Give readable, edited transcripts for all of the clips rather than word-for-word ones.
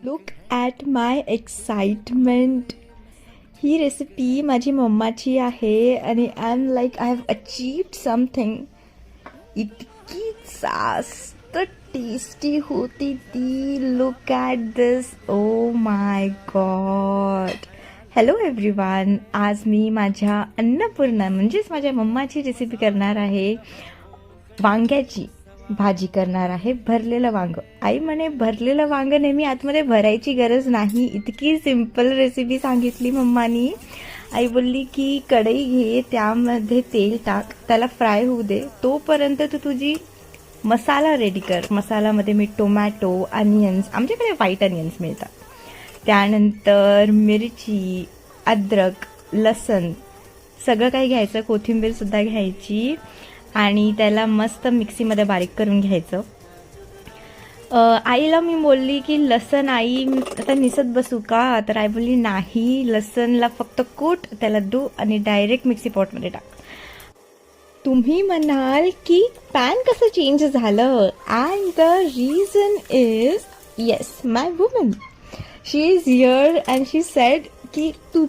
Look at my excitement. He recipe माझी मम्माची आहे आणि I am like I have achieved something. इतकी जास्त टेस्टी होती ती. Look at this. Oh my God. Hello everyone. आज मी माझ्या अन्नपूर्णा म्हणजेच माझ्या मम्माची रेसिपी करणार आहे. वांग्याची भाजी करणार आहे. भरलेलं वांग. आई म्हणे भरलेलं वांग नेहमी आतमध्ये भरायची गरज नाही. इतकी सिंपल रेसिपी सांगितली मम्मानी. आई बोलली की कढई घे, त्यामध्ये तेल टाक, त्याला फ्राय होऊ दे, तोपर्यंत तू तुझी मसाला रेडी कर. मसाल्यामध्ये मी टोमॅटो, अनियन्स, आमच्याकडे व्हाईट अनियन्स मिळतात, त्यानंतर मिरची, अद्रक, लसण सगळं काही घ्यायचं. कोथिंबीरसुद्धा घ्यायची आणि त्याला मस्त मिक्सीमध्ये बारीक करून घ्यायचं. आईला मी बोलली की लसण आई आता निसत बसू का, तर आई बोलली नाही, लसणला फक्त कूट, त्याला धू आणि डायरेक्ट मिक्सी पॉटमध्ये टाक. तुम्ही म्हणाल की पॅन कसं चेंज झालं, and the reason is yes, my woman. She is here and she sed की तू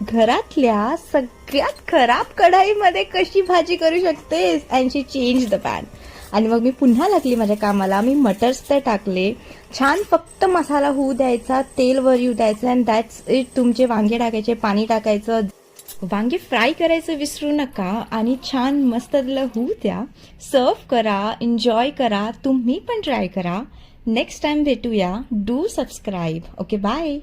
घरातल्या सगळ्यात खराब कढाईमध्ये कशी भाजी करू शकतेस, and she change the pan. आणि मग मी पुन्हा लागली माझ्या कामाला. मी मटर्स ते टाकले, छान फक्त मसाला होऊ द्यायचा, तेल वर येऊ द्यायचं, अँड दॅट्स इट. तुमचे वांगे टाकायचे, पाणी टाकायचं, वांगे फ्राय करायचं विसरू नका आणि छान मस्त त्याला होऊ द्या. सर्व करा, एन्जॉय करा. तुम्ही पण ट्राय करा. नेक्स्ट टाइम भेटूया. Do subscribe. Okay, bye.